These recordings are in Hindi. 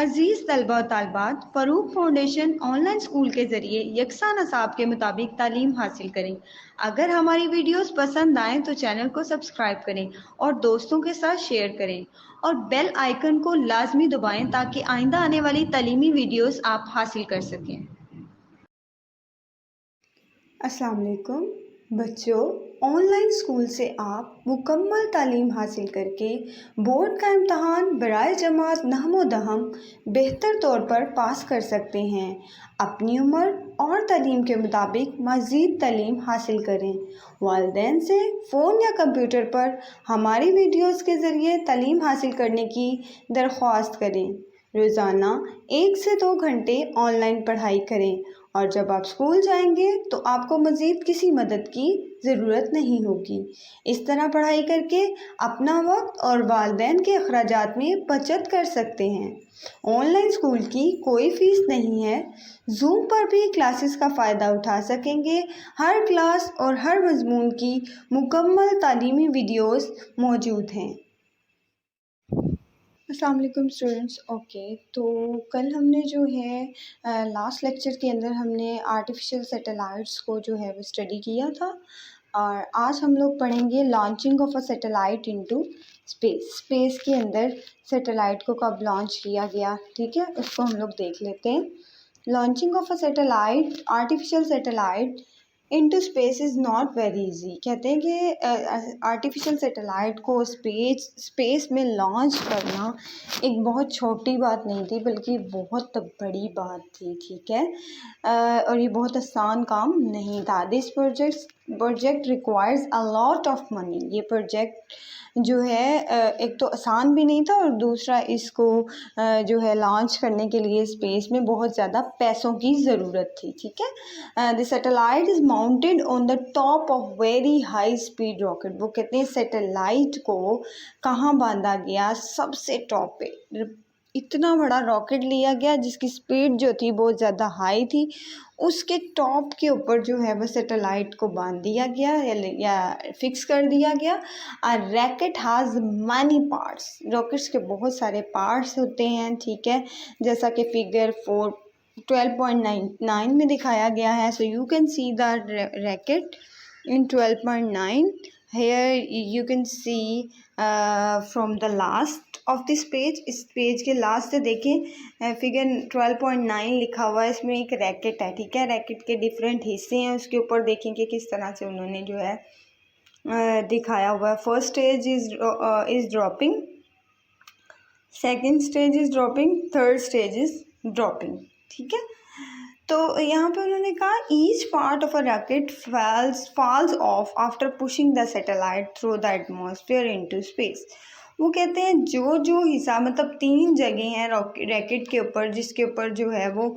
अजीज़ तलबा व तालिबात, फ़रूक फाउंडेशन ऑनलाइन स्कूल के ज़रिए यकसा नसाब के मुताबिक तालीम हासिल करें। अगर हमारी वीडियोस पसंद आएँ तो चैनल को सब्सक्राइब करें और दोस्तों के साथ शेयर करें और बेल आइकन को लाजमी दबाएं ताकि आइंदा आने वाली तालीमी वीडियोस आप हासिल कर सकें। अस्सलाम वालेकुम बच्चों, ऑनलाइन स्कूल से आप मुकम्मल तालीम हासिल करके बोर्ड का इम्तहान बराए जमात नहमो दहम बेहतर तौर पर पास कर सकते हैं। अपनी उम्र और तालीम के मुताबिक मज़ीद तालीम हासिल करें। वालिदैन से फ़ोन या कंप्यूटर पर हमारी वीडियोस के ज़रिए तालीम हासिल करने की दरख्वास्त करें। रोज़ाना 1 से 2 घंटे ऑनलाइन पढ़ाई करें और जब आप स्कूल जाएंगे तो आपको मज़ीद किसी मदद की ज़रूरत नहीं होगी। इस तरह पढ़ाई करके अपना वक्त और वालिदैन के अखराजात में बचत कर सकते हैं। ऑनलाइन स्कूल की कोई फ़ीस नहीं है। जूम पर भी क्लासेस का फ़ायदा उठा सकेंगे। हर क्लास और हर मज़मून की मुकम्मल तालीमी वीडियोस मौजूद हैं। अस्सलाम वालेकुम स्टूडेंट्स। ओके, तो कल हमने जो है लास्ट लेक्चर के अंदर हमने आर्टिफिशियल सैटेलाइट्स को जो है वो स्टडी किया था और आज हम लोग पढ़ेंगे launching of a satellite into space. Space के अंदर सैटेलाइट को कब लॉन्च किया गया, ठीक है, उसको हम लोग देख लेते हैं। Launching of a satellite, artificial satellite into space is not very easy. कहते हैं कि आर्टिफिशियल सैटेलाइट को स्पेस में लॉन्च करना एक बहुत छोटी बात नहीं थी, बल्कि बहुत बड़ी बात थी, ठीक है। और ये बहुत आसान काम नहीं था। This project requires a lot of money. ये प्रोजेक्ट जो है एक तो आसान भी नहीं था और दूसरा इसको जो है लॉन्च करने के लिए स्पेस में बहुत ज़्यादा पैसों की ज़रूरत थी, ठीक है। The satellite is mounted on the top of very high speed rocket. वो कहते हैं सैटेलाइट को कहाँ बांधा गया, सबसे टॉप पे इतना बड़ा रॉकेट लिया गया जिसकी स्पीड जो थी बहुत ज़्यादा हाई थी। उसके टॉप के ऊपर जो है वो सैटेलाइट को बांध दिया गया या फिक्स कर दिया गया। A rocket has many parts. Rockets के बहुत सारे पार्ट्स होते हैं, ठीक है, जैसा कि फिगर 12.9 में दिखाया गया है। सो you can see the rocket in 12.9. Here you can see from the last of this page. इस पेज के लास्ट से देखें, फिगर 12.9 लिखा हुआ है, इसमें एक रैकेट है, ठीक है। रैकेट के डिफरेंट हिस्से हैं, उसके ऊपर देखेंगे किस तरह से उन्होंने जो है दिखाया हुआ है। First stage is dropping, second stage is dropping, third stage is dropping, ठीक है। तो यहाँ पे उन्होंने कहा each part of a rocket falls off after pushing the satellite through the atmosphere into space. वो कहते हैं जो जो हिस्सा, मतलब 3 जगह हैं रॉकेट के ऊपर जिसके ऊपर जो है वो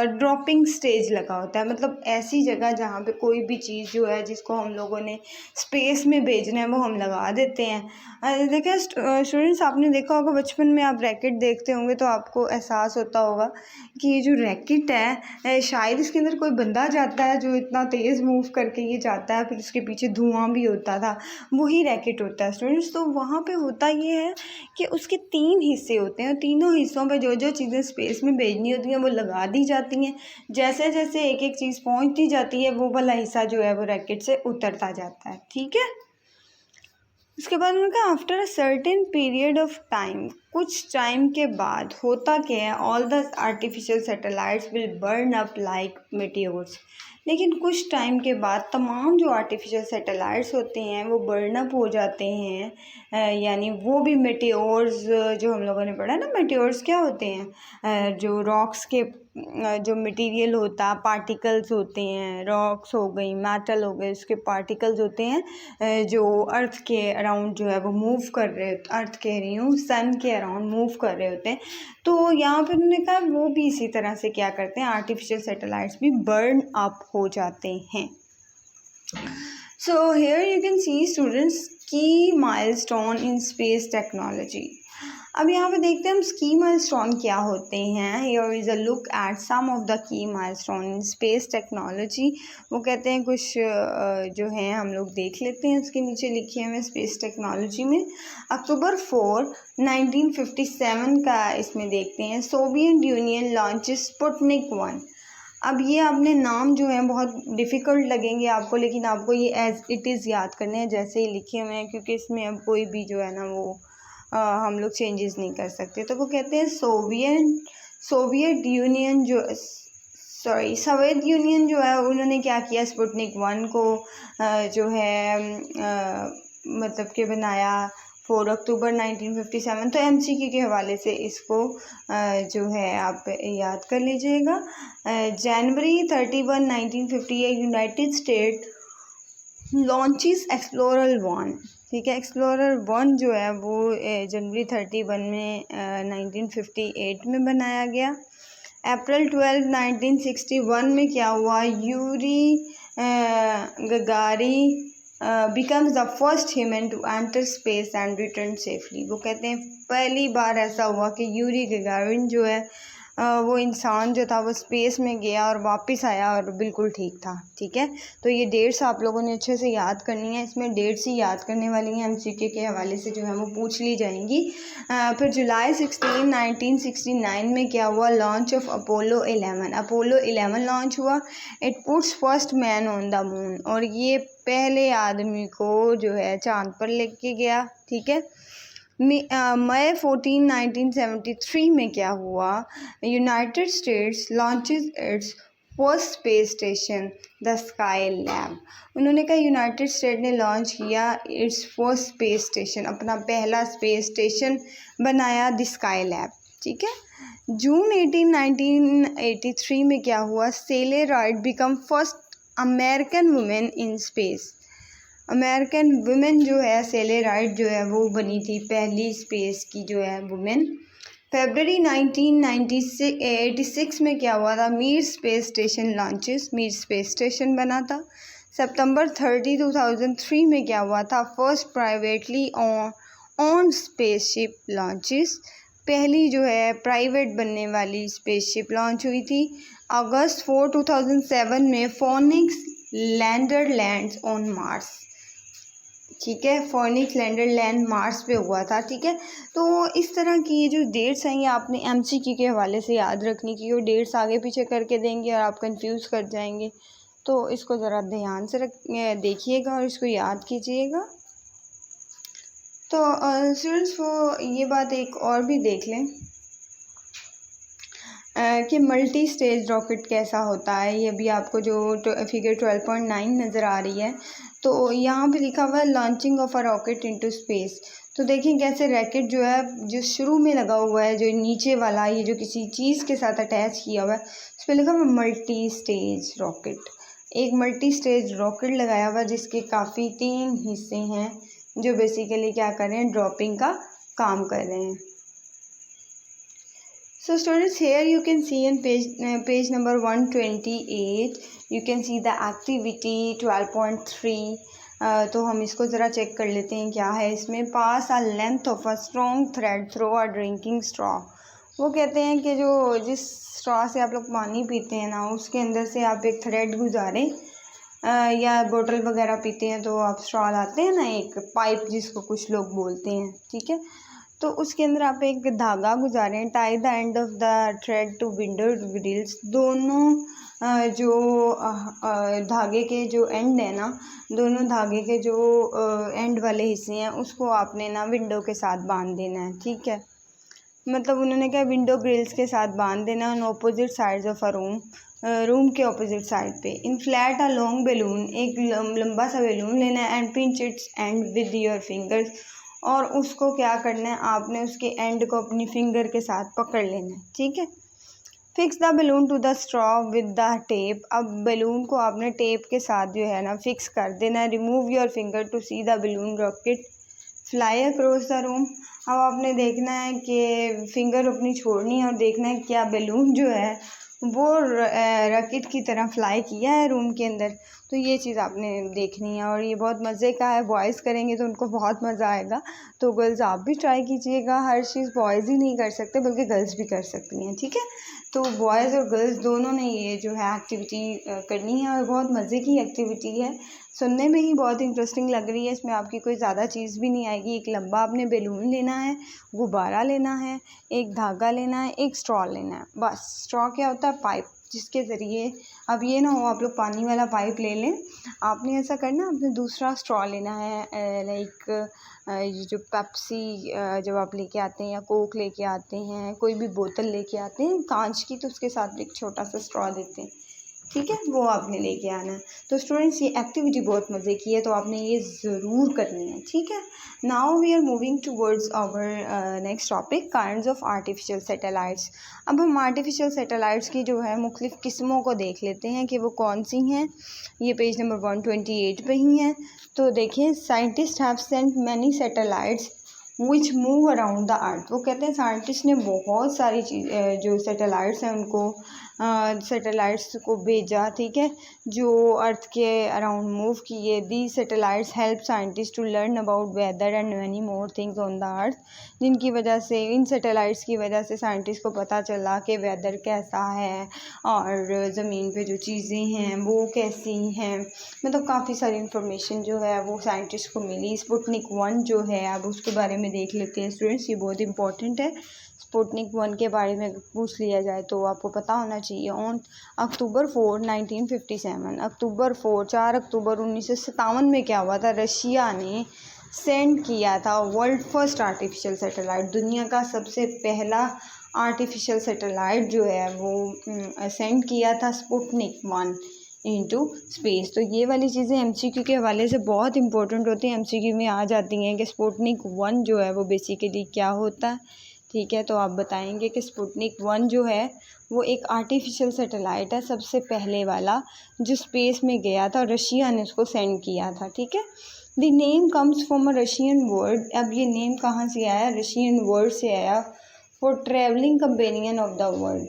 ड्रॉपिंग स्टेज लगा होता है, मतलब ऐसी जगह जहाँ पे कोई भी चीज़ जो है जिसको हम लोगों ने स्पेस में भेजना है वो हम लगा देते हैं। देखिए स्टूडेंट्स, आपने देखा होगा बचपन में आप रैकेट देखते होंगे तो आपको एहसास होता होगा कि ये जो रैकेट है शायद इसके अंदर कोई बंदा जाता है जो इतना तेज़ मूव करके ये जाता है, फिर इसके पीछे धुआं भी होता था, वही रैकेट होता है स्टूडेंट्स। तो वहाँ पे होता ये है कि उसके 3 हिस्से होते हैं, तीनों हिस्सों पे जो जो चीज़ें स्पेस में भेजनी होती हैं वो लगा दी जाती हैं। जैसे जैसे एक एक चीज़ पहुँचती जाती है वो वाला हिस्सा जो है वो रैकेट से उतरता जाता है, ठीक है। उसके बाद उन्होंने कहा after a certain period of time, कुछ टाइम के बाद होता क्या है, all the artificial satellites will burn up like meteors. लेकिन कुछ टाइम के बाद तमाम जो आर्टिफिशियल सैटेलाइट्स होते हैं वो बर्न अप हो जाते हैं, यानी वो भी मेटियोर्स जो हम लोगों ने पढ़ा ना, मेटियोर्स क्या होते हैं, जो रॉक्स के जो मटेरियल होता, पार्टिकल्स होते हैं, रॉक्स हो गई, मेटल हो गए, उसके पार्टिकल्स होते हैं जो अर्थ के अराउंड जो है वो मूव कर रहे, अर्थ कह रही हूँ, सन के अराउंड मूव कर रहे होते हैं। तो यहाँ पर उन्होंने कहा वो भी इसी तरह से क्या करते हैं, आर्टिफिशियल सैटेलाइट्स भी बर्न अप हो जाते हैं। So here you can see students की माइलस्टोन इन स्पेस टेक्नोलॉजी। अब यहाँ पे देखते हैं हम की माइलस्टोन क्या होते हैं। Here is a look at some of the key milestone in space technology. वो कहते हैं कुछ जो हैं हम लोग देख लेते हैं। उसके नीचे लिखे हुए स्पेस टेक्नोलॉजी में अक्टूबर 4 1957 का इसमें देखते हैं। Soviet union launches Sputnik 1। अब ये आपने नाम जो है बहुत डिफ़िकल्ट लगेंगे आपको, लेकिन आपको ये एज इट इज़ याद करने हैं जैसे ही लिखे हुए हैं, क्योंकि इसमें अब कोई भी जो है ना वो हम लोग चेंजेस नहीं कर सकते। तो वो कहते हैं सोवियत यूनियन जो है उन्होंने क्या किया, स्पुतनिक 1 को जो है मतलब कि बनाया 4 अक्टूबर 1957। तो एमसीक्यू के हवाले से इसको जो है आप याद कर लीजिएगा। जनवरी 31 1958 यूनाइटेड स्टेट लॉन्चेस एक्सप्लोरर 1। ठीक है, एक्सप्लोरर 1 जो है वो जनवरी 31 में 1958 में बनाया गया। अप्रैल 12 1961 में क्या हुआ, Yuri गगारी becomes the first human to enter space and return safely। वो कहते हैं पहली बार ऐसा हुआ कि यूरी गगारिन जो है वो इंसान जो था वो स्पेस में गया और वापस आया और बिल्कुल ठीक था। ठीक है, तो ये डेट्स आप लोगों ने अच्छे से याद करनी है। इसमें डेट्स ही याद करने वाली हैं, एमसीक्यू के हवाले से जो है वो पूछ ली जाएंगी। फिर जुलाई 16 1969 में क्या हुआ, launch of Apollo 11। Apollo 11 launch हुआ। It puts first man on the moon, और ये पहले आदमी को जो है चांद पर लेके गया। ठीक है, मई 14 1973 में क्या हुआ, United States launches its first space station the Skylab. उन्होंने कहा यूनाइटेड स्टेट ने लॉन्च किया इट्स फर्स्ट स्पेस स्टेशन, अपना पहला स्पेस स्टेशन बनाया द स्काई लैब। ठीक है, जून 18 1983 में क्या हुआ, Sally Ride become first American women in space. American women जो है सेले राइड जो है वो बनी थी पहली स्पेस की जो है वुमेन। फरवरी 1986 में क्या हुआ था, Mir space station launches, Mir space station बना था। सितंबर 30 2003 में क्या हुआ था, first privately on spaceship launches, पहली जो है प्राइवेट बनने वाली स्पेसशिप लॉन्च हुई थी। अगस्त 4 2007 में phoenix lander lands on Mars. ठीक है, फोनिक्स लैंडर लैंड मार्स पे हुआ था। ठीक है, तो इस तरह की ये जो डेट्स हैं ये आपने एमसीक्यू के हवाले से याद रखनी की। वो डेट्स आगे पीछे करके देंगे और आप कंफ्यूज कर जाएंगे, तो इसको ज़रा ध्यान से देखिएगा और इसको याद कीजिएगा। तो स्टूडेंट्स वो ये बात एक और भी देख लें कि मल्टी स्टेज रॉकेट कैसा होता है। ये भी आपको जो फिगर 12.9 नज़र आ रही है, तो यहाँ पे लिखा हुआ है launching of a rocket into space. तो देखें कैसे रॉकेट जो है जो शुरू में लगा हुआ है, जो नीचे वाला ये जो किसी चीज़ के साथ अटैच किया हुआ है, उस पर लिखा हुआ है मल्टी स्टेज रॉकेट। एक मल्टी स्टेज रॉकेट लगाया हुआ जिसके काफ़ी 3 हिस्से हैं जो बेसिकली क्या कर रहे हैं, ड्रॉपिंग का काम कर रहे हैं। So students, here you can see in page number 128 you can see the activity 12.3। तो हम इसको ज़रा चेक कर लेते हैं क्या है इसमें। Pass a length of a strong thread through a drinking straw. वो कहते हैं कि जो जिस स्ट्रॉ से आप लोग पानी पीते हैं ना, उसके अंदर से आप एक थ्रेड गुजारें, या बोतल वगैरह पीते हैं तो आप स्ट्रॉ लाते हैं ना, एक पाइप जिसको कुछ लोग बोलते हैं। ठीक है, तो उसके अंदर आप एक धागा गुजारें। Tie the end of the thread to window grills. दोनों जो धागे के जो एंड है ना, दोनों धागे के जो एंड वाले हिस्से हैं उसको आपने ना विंडो के साथ बांध देना है। ठीक है, मतलब उन्होंने कहा विंडो ग्रिल्स के साथ बांध देना on opposite sides of a room के ऑपोजिट साइड पे। इन्फ्लेट अ लॉन्ग बैलून, एक लंबा सा बैलून लेना है and pinch it's and with your fingers, और उसको क्या करना है, आपने उसके एंड को अपनी फिंगर के साथ पकड़ लेना है। ठीक है, fix the balloon to the straw with the tape. अब बैलून को आपने टेप के साथ जो है ना फिक्स कर देना है। Remove your finger to see the balloon rocket fly across the room. अब आपने देखना है कि फिंगर अपनी छोड़नी है और देखना है क्या बैलून जो है वो रॉकेट की तरह फ्लाई किया है रूम के अंदर। तो ये चीज़ आपने देखनी है और ये बहुत मज़े का है। बॉयज़ करेंगे तो उनको बहुत मज़ा आएगा। तो गर्ल्स आप भी ट्राई कीजिएगा। हर चीज़ बॉयज़ ही नहीं कर सकते बल्कि गर्ल्स भी कर सकती हैं, ठीक है। तो बॉयज़ और गर्ल्स दोनों ने ये जो है एक्टिविटी करनी है और बहुत मज़े की एक्टिविटी है। सुनने में ही बहुत इंटरेस्टिंग लग रही है। इसमें आपकी कोई ज़्यादा चीज़ भी नहीं आएगी। एक लंबा आपने बैलून लेना है, गुब्बारा लेना है, एक धागा लेना है, एक स्ट्रॉ लेना है। बस स्ट्रॉ क्या होता है? पाइप, जिसके ज़रिए अब ये ना हो आप लोग पानी वाला पाइप ले लें। आपने ऐसा करना, आपने दूसरा स्ट्रॉ लेना है। लाइक ये जो पेप्सी जब आप लेके आते हैं या कोक लेके आते हैं, कोई भी बोतल लेके आते हैं कांच की, तो उसके साथ एक छोटा सा स्ट्रॉ देते हैं, ठीक है, वो आपने लेके आना है। तो स्टूडेंट्स ये एक्टिविटी बहुत मज़े की है, तो आपने ये ज़रूर करनी है, ठीक है। Now we are moving towards our next topic, kinds of artificial satellites. अब हम आर्टिफिशियल सैटेलाइट्स की जो है मुख्तलिफ़ किस्मों को देख लेते हैं कि वो कौन सी हैं। ये पेज नंबर 128 पे ही हैं। तो देखिए, scientist have sent many satellites which move around the earth. वो कहते हैं साइंटिस्ट ने बहुत सारी जो सैटेलाइट्स हैं उनको सैटेलाइट्स को भेजा, ठीक है, जो अर्थ के अराउंड मूव किए। The satellites help scientist to learn about weather and many more things on the earth. जिनकी वजह से, इन सैटेलाइट्स की वजह से साइंटिस्ट को पता चला कि वेदर कैसा है और ज़मीन पे जो चीज़ें हैं वो कैसी हैं। मतलब काफ़ी सारी इंफॉर्मेशन जो है वो साइंटिस्ट को मिली। स्पुतनिक 1 जो है, अब उसके बारे में देख लेते हैं स्टूडेंट्स, ये बहुत इंपॉर्टेंट है। स्पुतनिक 1 के बारे में पूछ लिया जाए तो आपको पता होना चाहिए। ऑन अक्टूबर 4 1957, अक्टूबर 4 4 अक्टूबर 1957 में क्या हुआ था? रशिया ने सेंड किया था वर्ल्ड फर्स्ट आर्टिफिशियल सैटेलाइट। दुनिया का सबसे पहला आर्टिफिशियल सैटेलाइट जो है वो सेंड किया था स्पुतनिक 1 इनटू स्पेस। तो ये वाली चीज़ें एमसीक्यू के हवाले से बहुत इंपॉर्टेंट होती हैं, एमसीक्यू में आ जाती हैं कि स्पुतनिक 1 जो है वो बेसिकली क्या होता है, ठीक है। तो आप बताएंगे कि स्पुतनिक 1 जो है वो एक आर्टिफिशियल सैटेलाइट है, सबसे पहले वाला जो स्पेस में गया था और रशिया ने उसको सेंड किया था, ठीक है। The name comes from a Russian word. अब ये नेम कहाँ से आया? रशियन वर्ड से आया, for travelling companion of the world.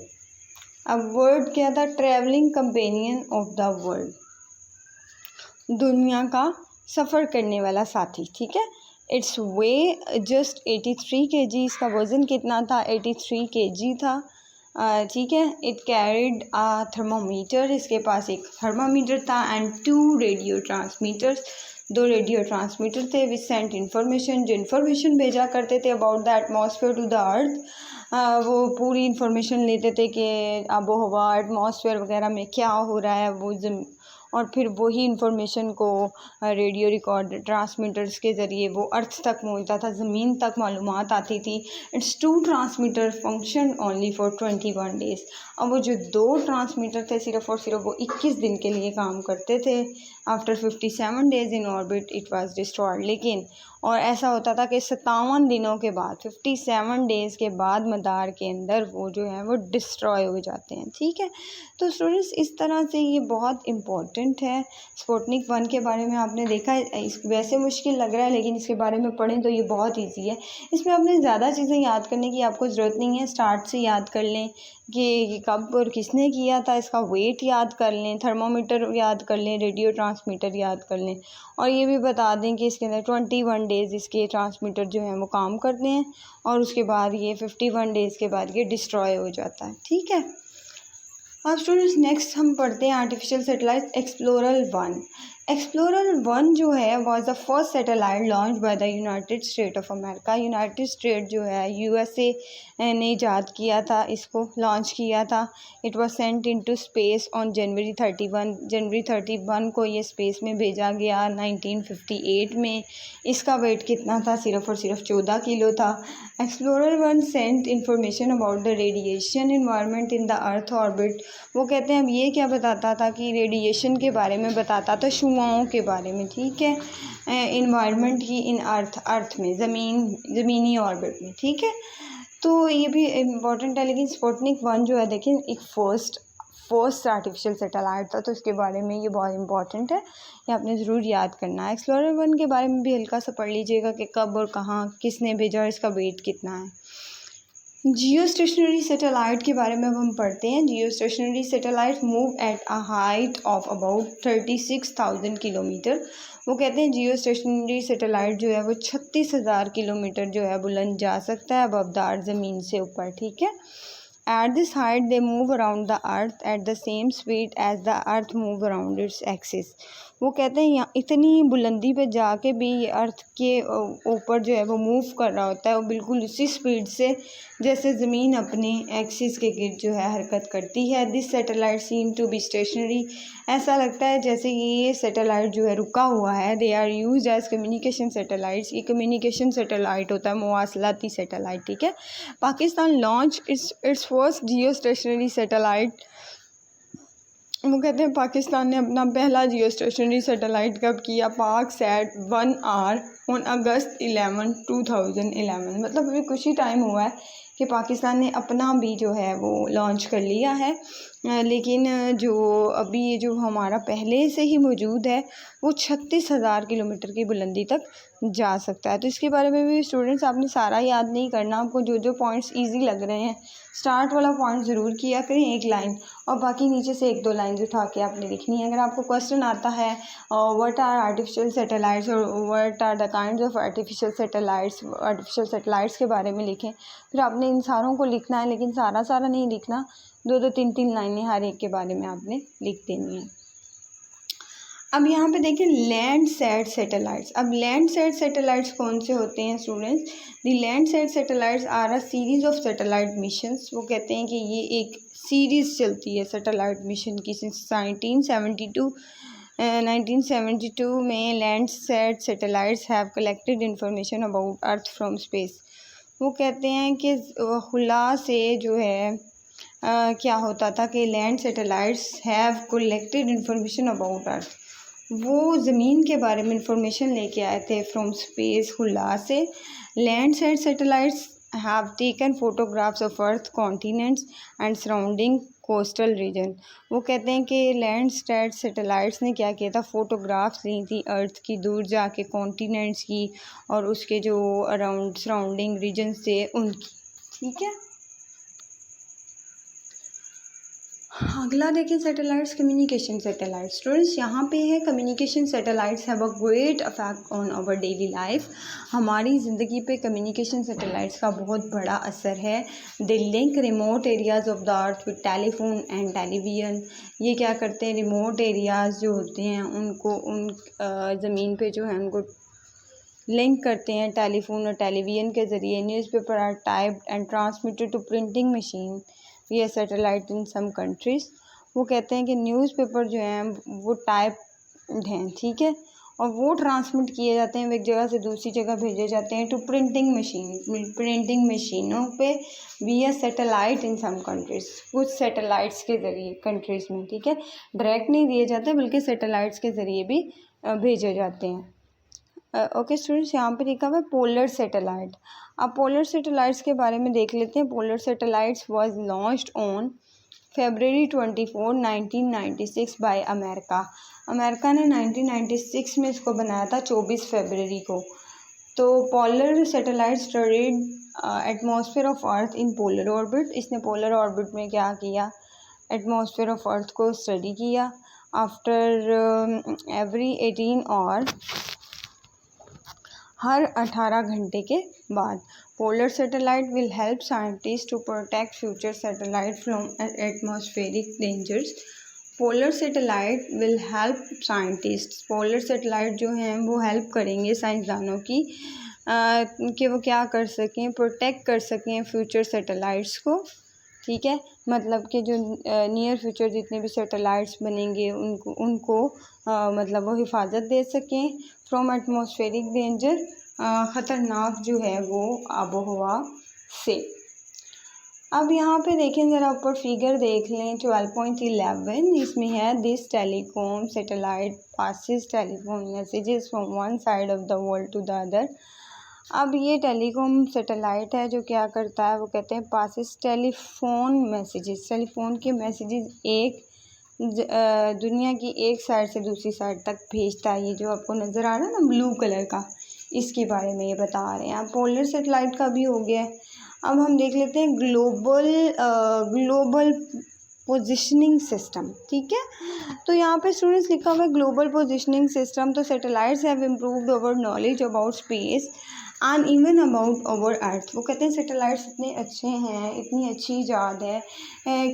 अब वर्ड क्या था? Travelling companion of the world, दुनिया का सफ़र करने वाला साथी, ठीक है। इट्स वे जस्ट 83 kg, इसका वज़न कितना था? 83 kg था, ठीक है। इट कैरिड आ थर्मोमीटर, इसके पास एक थर्मोमीटर था, and 2 radio transmitters, 2 radio transmitter थे, विच सेंट इन्फॉर्मेशन, जो इन्फॉर्मेशन भेजा करते थे about the atmosphere to the earth. वो पूरी इन्फॉर्मेशन लेते थे कि आबो हवा, एटमॉस्फेयर वगैरह में क्या हो रहा है वो और फिर वही इन्फॉर्मेशन को रेडियो रिकॉर्ड ट्रांसमीटर्स के ज़रिए वो अर्थ तक पहुंचता था, ज़मीन तक मालूमात आती थी। It's 2 transmitter function only for 21 days. अब वो जो 2 ट्रांसमीटर थे सिर्फ़ और सिर्फ वो 21 दिन के लिए काम करते थे। After 57 days in orbit it was destroyed. लेकिन और ऐसा होता था कि 57 दिनों के बाद, 57 डेज़ के बाद मदार के अंदर वो जो है वो डिस्ट्रॉय हो जाते हैं, ठीक है। तो स्टूडेंट्स इस तरह से ये बहुत इम्पोर्टेंट है। स्पुतनिक 1 के बारे में आपने देखा है, इस वैसे मुश्किल लग रहा है लेकिन इसके बारे में पढ़ें तो ये बहुत ईजी है। इसमें आपने ज़्यादा चीज़ें याद करने की आपको ज़रूरत नहीं है। स्टार्ट से याद कर लें कि ये कब और किसने किया था, इसका वेट याद कर लें, थर्मोमीटर याद कर लें, रेडियो ट्रांसमीटर याद कर लें, और ये भी बता दें कि इसके अंदर 21 डेज़ इसके ट्रांसमीटर जो हैं वो काम करते हैं और उसके बाद ये 51 डेज़ के बाद ये डिस्ट्रॉय हो जाता है, ठीक है। अब स्टूडेंट्स नेक्स्ट हम पढ़ते हैं आर्टिफिशियल सैटेलाइट एक्सप्लोरर 1। एक्सप्लोरर 1 जो है was the first satellite launch by the United state of America. United state जो है यूएसए ने ईजाद किया था, इसको लॉन्च किया था। It was sent into space on January 31 को ये स्पेस में भेजा गया 1958 में। इसका वेट कितना था? सिर्फ और सिर्फ 14 किलो था। Explorer 1 sent information about the radiation environment in the earth orbit. वो कहते हैं अब ये क्या बताता था कि रेडिएशन के बारे में बताता था, शुआओं के बारे में, ठीक है, इन्वायरमेंट की इन अर्थ में, ज़मीनी ऑर्बिट में, ठीक है। तो ये भी इम्पोर्टेंट है। लेकिन स्पुतनिक 1 जो है देखिए एक फर्स्ट आर्टिफिशियल सैटेलाइट था, तो इसके बारे में ये बहुत इंपॉर्टेंट है, ये आपने ज़रूर याद करना है। एक्सप्लोरर 1 के बारे में भी हल्का सा पढ़ लीजिएगा कि कब और कहाँ किसने भेजा और इसका वेट कितना है। जियो स्टेशनरी सैटेलाइट के बारे में अब हम पढ़ते हैं। जियो stationery satellite move at a height of about 36,000 kilometre. वो कहते हैं जियो स्टेशनरी सैटेलाइट जो है वो 36,000 किलोमीटर जो है बुलंद जा सकता है अबव द अर्थ, ज़मीन से ऊपर, ठीक है। At this height they move around the earth at the same speed as the earth move around its axis. वो कहते हैं यहाँ इतनी बुलंदी पे जाके भी ये अर्थ के ऊपर जो है वो मूव कर रहा होता है, वो बिल्कुल उसी स्पीड से जैसे ज़मीन अपने एक्सिस के गिर्द जो है हरकत करती है। This satellite seem to be stationary. ऐसा लगता है जैसे ये सैटेलाइट जो है रुका हुआ है। They are use as communication satellites. ये कम्युनिकेशन सैटेलाइट होता है, मवासलाती सैटेलाइट, ठीक है। Pakistan launch its first geostationary satellite. वो कहते हैं पाकिस्तान ने अपना पहला जियो स्टेशनरी सैटेलाइट कब किया? पाक सैट 1R ऑन अगस्त 11, 2011। मतलब अभी कुछ ही टाइम हुआ है कि पाकिस्तान ने अपना भी जो है वो लॉन्च कर लिया है। लेकिन जो अभी ये जो हमारा पहले से ही मौजूद है वो 36,000 किलोमीटर की बुलंदी तक जा सकता है। तो इसके बारे में भी स्टूडेंट्स आपने सारा याद नहीं करना, आपको जो जो पॉइंट्स इजी लग रहे हैं स्टार्ट वाला पॉइंट ज़रूर किया करें एक लाइन, और बाकी नीचे से एक दो लाइन्स उठा के आपने लिखनी है। अगर आपको क्वेश्चन आता है व्हाट आर आर्टिफिशियल सैटेलाइट्स और what are the kinds of artificial satellites के बारे में लिखें, फिर आपने इन सारों को लिखना है, लेकिन सारा सारा नहीं लिखना, दो दो तीन तीन लाइनें हर एक के बारे में आपने लिख देनी है। अब यहाँ पे देखिए लैंड सैट सैटेलाइट्स। अब लैंड सैट सैटेलाइट्स कौन से होते हैं students? The Landsat satellites are a series of satellite missions. वो कहते हैं कि ये एक सीरीज़ चलती है सैटेलाइट मिशन की सिंस 1972 में Landsat satellites have collected information about earth from space. वो कहते हैं कि खुला से जो है क्या होता था कि land satellites have collected information about earth. वो ज़मीन के बारे में इंफॉर्मेशन लेके आए थे फ्रॉम स्पेस, खुला से। Land side satellites have taken photographs of earth continents and surrounding coastal region. वो कहते हैं कि लैंड साइड सैटेलाइट्स ने क्या किया था, फ़ोटोग्राफ्स ली थी अर्थ की दूर जाके कॉन्टिनेंट्स की और उसके जो अराउंड सराउंडिंग रीजन थे उनकी, ठीक है। अगला देखिए सैटेलाइट्स, कम्युनिकेशन सैटेलाइट्स। स्टूडेंट्स यहाँ पे है communication satellites have a great effect on our daily life. हमारी ज़िंदगी पे कम्युनिकेशन सैटेलाइट्स का बहुत बड़ा असर है। They link remote areas of the earth with telephone and television. ये क्या करते हैं, रिमोट एरियाज़ जो होते हैं उनको उन ज़मीन पे जो है उनको लिंक करते हैं टेलीफोन और टेलीविज़न के ज़रिए। Newspaper are typed and transmitted to printing machine ये सैटेलाइट इन सम कंट्रीज़। वो कहते हैं कि न्यूज़पेपर जो हैं वो टाइप्ड हैं, ठीक है, और वो ट्रांसमिट किए जाते हैं, एक जगह से दूसरी जगह भेजे जाते हैं टू प्रिंटिंग मशीनों पे विया सैटेलाइट इन सम कंट्रीज़, कुछ सैटेलाइट्स के ज़रिए कंट्रीज़ में, ठीक है। डायरेक्ट नहीं दिए जाते बल्कि सैटेलाइट्स के ज़रिए भी भेजे जाते हैं। ओके स्टूडेंट्स, यहाँ पे लिखा हुआ है पोलर सैटेलाइट। अब पोलर सैटेलाइट्स के बारे में देख लेते हैं। Polar satellites was launched on February 24, 1996 by America. America ने 1996 में इसको बनाया था 24 फरवरी को। तो polar satellites studied atmosphere of earth in polar orbit. इसने पोलर ऑर्बिट में क्या किया, एटमॉस्फेयर ऑफ अर्थ को स्टडी किया। आफ्टर एवरी 18 और हर 18 घंटे के बाद। Polar satellite will help scientist to protect future satellite from atmospheric dangers. Polar satellite will help scientist, polar satellite जो हैं वो हेल्प करेंगे साइंसदानों की कि वो क्या कर सकें, प्रोटेक्ट कर सकें फ्यूचर सैटेलाइट्स को, ठीक है। मतलब कि जो नियर फ्यूचर जितने भी सैटेलाइट्स बनेंगे उनको मतलब वो हिफाजत दे सकें फ्रॉम एटमॉस्फेरिक डेंजर, ख़तरनाक जो है वो आबोहवा से। अब यहाँ पे देखें ज़रा ऊपर फिगर देख लें 12.11, इसमें है this telecom satellite passes telephone messages from one side of the world to the other. अब ये टेलीकॉम सैटेलाइट है जो क्या करता है, वो कहते हैं पासिस टेलीफोन मैसेजेस, टेलीफोन के मैसेजेस एक दुनिया की एक साइड से दूसरी साइड तक भेजता है। ये जो आपको नज़र आ रहा है ना ब्लू कलर का, इसके बारे में ये बता रहे हैं। अब पोलर सैटेलाइट का भी हो गया है। अब हम देख लेते हैं ग्लोबल पोजिशनिंग सिस्टम। ठीक है, तो यहाँ पे स्टूडेंट्स लिखा हुआ है ग्लोबल पोजिशनिंग सिस्टम। तो satellites have improved our knowledge about space and even about our earth. वो कहते हैं सैटेलाइट्स इतने अच्छे हैं, इतनी अच्छी ईजाद है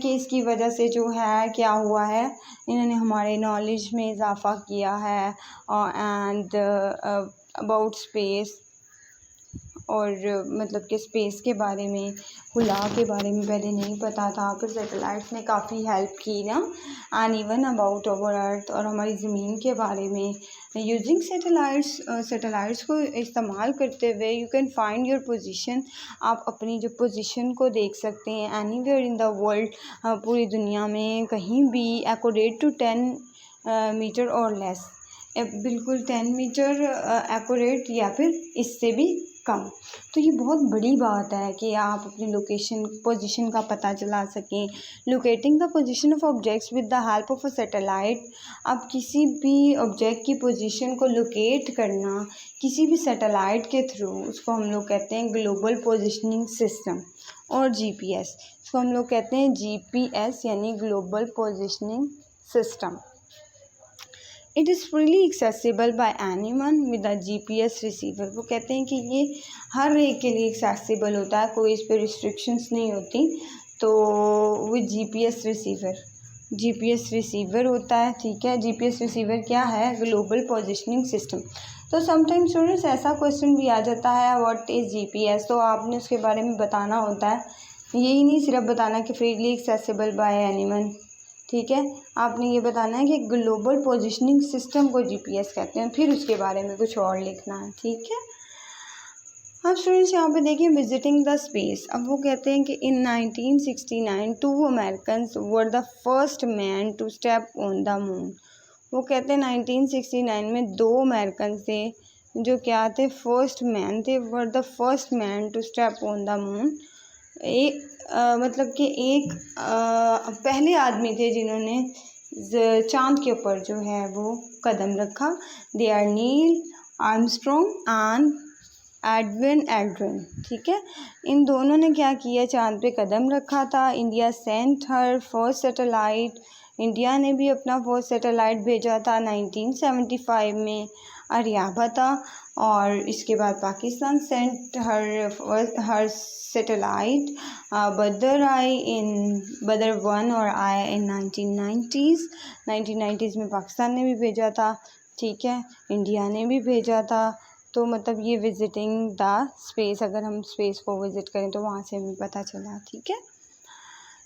कि इसकी वजह से जो है क्या हुआ है, इन्होंने हमारे नॉलेज में इजाफ़ा किया है एंड अबाउट स्पेस, और मतलब कि स्पेस के बारे में, खुला के बारे में पहले नहीं पता था, फिर सैटेलाइट्स ने काफ़ी हेल्प की ना। एंड इवन अबाउट अवर अर्थ, और हमारी ज़मीन के बारे में। यूजिंग सैटेलाइट्स को इस्तेमाल करते हुए you can find your position. आप अपनी जो पोजीशन को देख सकते हैं एनीवेयर इन द वर्ल्ड, पूरी दुनिया में कहीं भी, एक्यूरेट टू 10 मीटर और लेस, बिल्कुल 10 मीटर एक्यूरेट या फिर इससे भी कम। तो ये बहुत बड़ी बात है कि आप अपनी पोजीशन का पता चला सकें। Locating the position of objects with the help of a satellite. अब किसी भी ऑब्जेक्ट की पोजीशन को लोकेट करना किसी भी सैटेलाइट के थ्रू, उसको हम लोग कहते हैं ग्लोबल पोजीशनिंग सिस्टम। और जीपीएस, इसको हम लोग कहते हैं जीपीएस यानी global positioning system. It is freely accessible bye anyone with a GPS receiver. वो कहते हैं कि ये हर एक के लिए एक्सेसिबल होता है, कोई इस पर रिस्ट्रिक्शंस नहीं होती। तो विद जीपीएस रिसीवर होता है। ठीक है, जीपीएस रिसीवर क्या है? Global positioning system. तो समटाइम्स स्टूडेंट्स ऐसा क्वेश्चन भी आ जाता है व्हाट इज़ जीपीएस, तो आपने उसके बारे में बताना होता है। यही नहीं सिर्फ बताना कि फ्रीली एक्सेसिबल बाय एनीवन, ठीक है, आपने ये बताना है कि ग्लोबल पोजिशनिंग सिस्टम को जीपीएस कहते हैं, फिर उसके बारे में कुछ और लिखना है। ठीक है, अब स्टूडेंट्स यहाँ पे देखिए विजिटिंग द स्पेस। अब वो कहते हैं कि in 1969 two Americans were the first man to step on the moon. वो कहते हैं 1969 में 2 अमेरिकन थे जो क्या थे? फर्स्ट मैन थे, were the first man to step on the moon. एक मतलब कि एक पहले आदमी थे जिन्होंने चांद के ऊपर जो है वो कदम रखा। They are Neil Armstrong and Edwin Aldrin. ठीक है, इन दोनों ने क्या किया? चांद पे कदम रखा था। India sent her first satellite. India ने भी अपना फर्स्ट सैटेलाइट भेजा था 1975 में, आर्यभट्टा। और इसके बाद पाकिस्तान सेंट हर सैटेलाइट बदर 1 और आई इन 1990s में पाकिस्तान ने भी भेजा था। ठीक है, इंडिया ने भी भेजा था। तो मतलब ये विजिटिंग द स्पेस, अगर हम स्पेस को विज़िट करें तो वहाँ से हमें पता चला। ठीक है,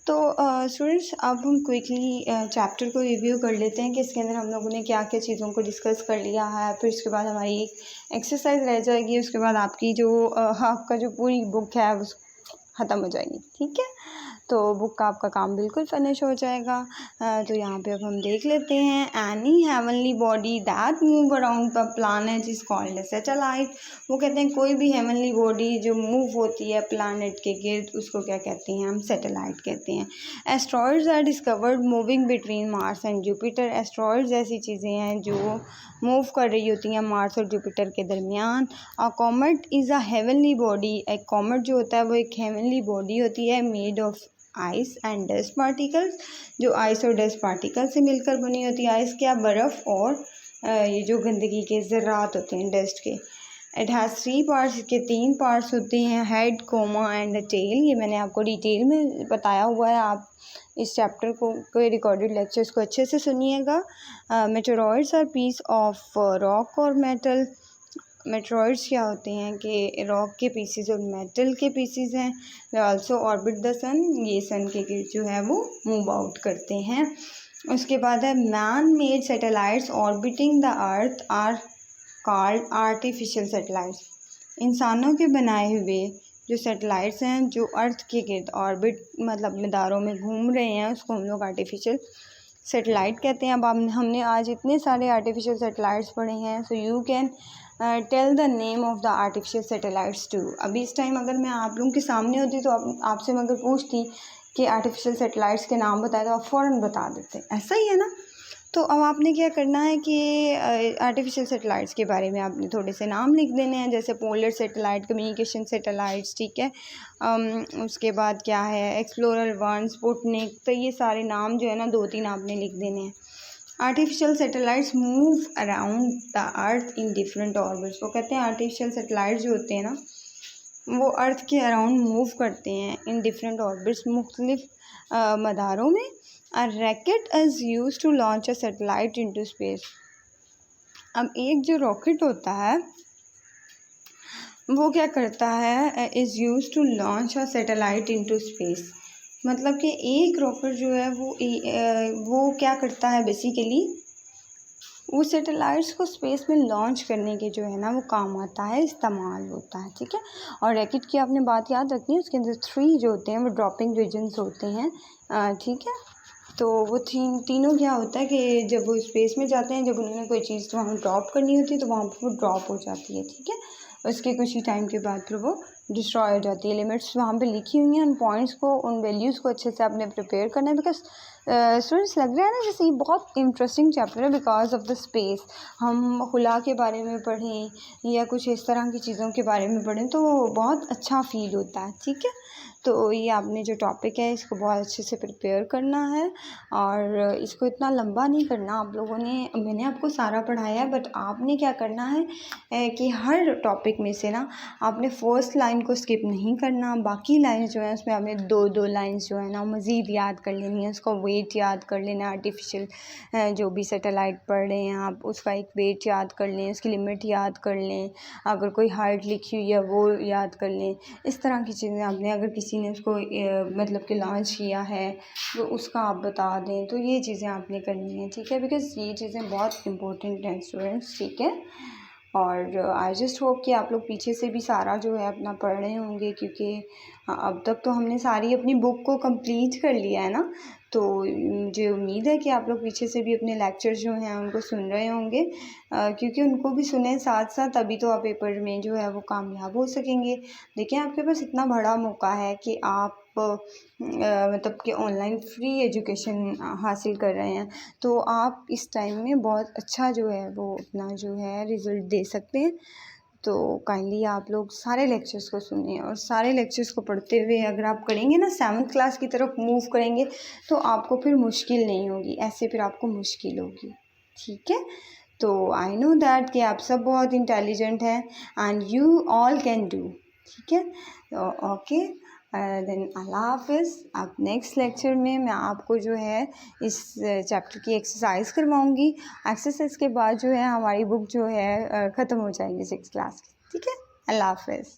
तो स्टूडेंट्स अब हम क्विकली चैप्टर को रिव्यू कर लेते हैं कि इसके अंदर हम लोगों ने क्या क्या चीज़ों को डिस्कस कर लिया है। फिर उसके बाद हमारी एक एक्सरसाइज रह जाएगी, उसके बाद आपकी जो आपका जो पूरी बुक है वो ख़त्म हो जाएगी। ठीक है, तो बुक का आपका काम बिल्कुल फिनिश हो जाएगा। तो यहाँ पे अब हम देख लेते हैं any heavenly body that move around the planet is called a satellite. वो कहते हैं कोई भी हेवनली बॉडी जो मूव होती है प्लैनेट के गिर्द, उसको क्या कहते हैं? हम सैटेलाइट कहते हैं। Asteroids are discovered moving between Mars and Jupiter. Asteroids ऐसी चीज़ें हैं जो मूव कर रही होती हैं मार्स और जुपिटर के दरमियान। A comet is a heavenly body. एक कॉमेट जो होता है वो एक हेवनली बॉडी होती है made of ice and dust particles, जो आइस और डस्ट पार्टिकल से मिलकर बनी होती है। आइस क्या? बर्फ़, और ये जो गंदगी के ज़रात होते हैं डस्ट के। इट हैज़ 3 पार्ट्स, इसके 3 पार्ट्स होते हैं, हेड, कोमा एंड टेल। ये मैंने आपको डिटेल में बताया हुआ है, आप इस चैप्टर को रिकॉर्डेड लेक्चर्स को अच्छे से सुनिएगा। Meteoroids are piece of rock और मेटल। मेटेरॉइड्स क्या होते हैं कि रॉक के पीसीज और मेटल के पीसीज हैं। दे आल्सो ऑर्बिट द सन, ये सन के गिर्द जो है वो मूव आउट करते हैं। उसके बाद है man made satellites orbiting the earth are called artificial satellites. इंसानों के बनाए हुए जो सैटेलाइट्स हैं जो अर्थ के गिर्द ऑर्बिट मतलब मदारों में घूम रहे हैं, उसको हम लोग आर्टिफिशियल सैटेलाइट कहते हैं। अब हमने आज इतने सारे आर्टिफिशियल सैटेलाइट्स पढ़े हैं, so you can tell the name of the artificial satellites too. अभी इस टाइम अगर मैं आप लोगों के सामने होती तो आपसे मैं अगर पूछती कि आर्टिफिशियल सैटेलाइट्स के नाम बताए तो आप फ़ौरन बता देते। ऐसा ही है ना? तो अब आपने क्या करना है कि आर्टिफिशियल सैटेलाइट्स के बारे में आपने थोड़े से नाम लिख देने हैं, जैसे पोलर सैटेलाइट, कम्युनिकेशन सैटेलाइट्स, ठीक है। उसके बाद क्या है, एक्सप्लोरर 1, स्पुतनिक, तो ये सारे नाम जो है ना 2-3 आपने लिख देने हैं। Artificial satellites move around the earth in different orbits. वो कहते हैं आर्टिफिशियल सैटेलाइट्स जो होते हैं ना वो अर्थ के अराउंड मूव करते हैं इन डिफरेंट ऑर्बिट्स, मुख्तलिफ मदारों में। A rocket is use to launch a satellite into space. अब एक जो रॉकेट होता है वो क्या करता है, is use to launch a satellite into space. मतलब कि एक रॉकेट जो है वो क्या करता है बेसिकली, वो सैटेलाइट्स को स्पेस में लॉन्च करने के जो है ना वो काम आता है, इस्तेमाल होता है, ठीक है। और रॉकेट की आपने बात याद रखनी है, उसके अंदर 3 जो होते हैं वो ड्रॉपिंग रीजन्स होते हैं, ठीक है। तो वो तीनों क्या होता है कि जब वो स्पेस में जाते हैं, जब उन्होंने कोई चीज़ वहाँ ड्रॉप करनी होती है तो वहाँ पर वो ड्रॉप हो जाती है, ठीक है। उसके कुछ ही टाइम के बाद फिर वो डिस्ट्रॉय हो जाती है। लिमिट्स वहाँ पे लिखी हुई हैं, उन पॉइंट्स को, उन वैल्यूज़ को अच्छे से आपने प्रिपेयर करना है, बिकॉज स्टूडेंट्स लग रहा है ना जैसे ये बहुत इंटरेस्टिंग चैप्टर है बिकॉज ऑफ द स्पेस। हम खुला के बारे में पढ़ें या कुछ इस तरह की चीज़ों के बारे में पढ़ें तो बहुत अच्छा फील होता है, ठीक है। तो ये आपने जो टॉपिक है इसको बहुत अच्छे से प्रिपेयर करना है और इसको इतना लंबा नहीं करना आप लोगों ने। मैंने आपको सारा पढ़ाया है, बट आपने क्या करना है कि हर टॉपिक में से ना आपने फर्स्ट लाइन को स्किप नहीं करना, बाकी लाइन जो है उसमें आपने 2-2 लाइन्स जो है ना मज़ीद याद कर लेनी है, उसका वेट याद कर लेना है। आर्टिफिशियल जो भी सैटेलाइट पढ़ रहे हैं आप उसका एक वेट याद कर लें, उसकी लिमिट याद कर लें, अगर कोई हाइट लिखी हुई है वो याद कर लें। इस तरह की चीज़ें आपने, अगर किसी ने उसको मतलब कि लॉन्च किया है तो उसका आप बता दें, तो ये चीज़ें आपने करनी है, ठीक है। बिकॉज़ ये चीज़ें बहुत इंपॉर्टेंट हैं स्टूडेंट्स, ठीक है। और आई जस्ट होप कि आप लोग पीछे से भी सारा जो है अपना पढ़ रहे होंगे, क्योंकि अब तक तो हमने सारी अपनी बुक को कंप्लीट कर लिया है ना। तो मुझे उम्मीद है कि आप लोग पीछे से भी अपने लेक्चर्स जो हैं उनको सुन रहे होंगे, क्योंकि उनको भी सुने साथ साथ, तभी तो आप पेपर में जो है वो कामयाब हो सकेंगे। देखिए आपके पास इतना बड़ा मौका है कि आप मतलब कि ऑनलाइन फ्री एजुकेशन हासिल कर रहे हैं, तो आप इस टाइम में बहुत अच्छा जो है वो अपना जो है रिज़ल्ट दे सकते हैं। तो काइंडली आप लोग सारे लेक्चर्स को सुनिए, और सारे लेक्चर्स को पढ़ते हुए अगर आप करेंगे ना 7th क्लास की तरफ मूव करेंगे तो आपको फिर मुश्किल नहीं होगी, ऐसे फिर आपको मुश्किल होगी, ठीक है। तो आई नो दैट कि आप सब बहुत इंटेलिजेंट हैं and you all can do, ठीक है। तो ओके देन अल्लाह हाफिज़। अब नेक्स्ट लेक्चर में मैं आपको जो है इस चैप्टर की एक्सरसाइज करवाऊँगी। एक्सरसाइज के बाद जो है हमारी बुक जो है ख़त्म हो जाएगी 6th क्लास की, ठीक है। अल्लाह हाफिज़।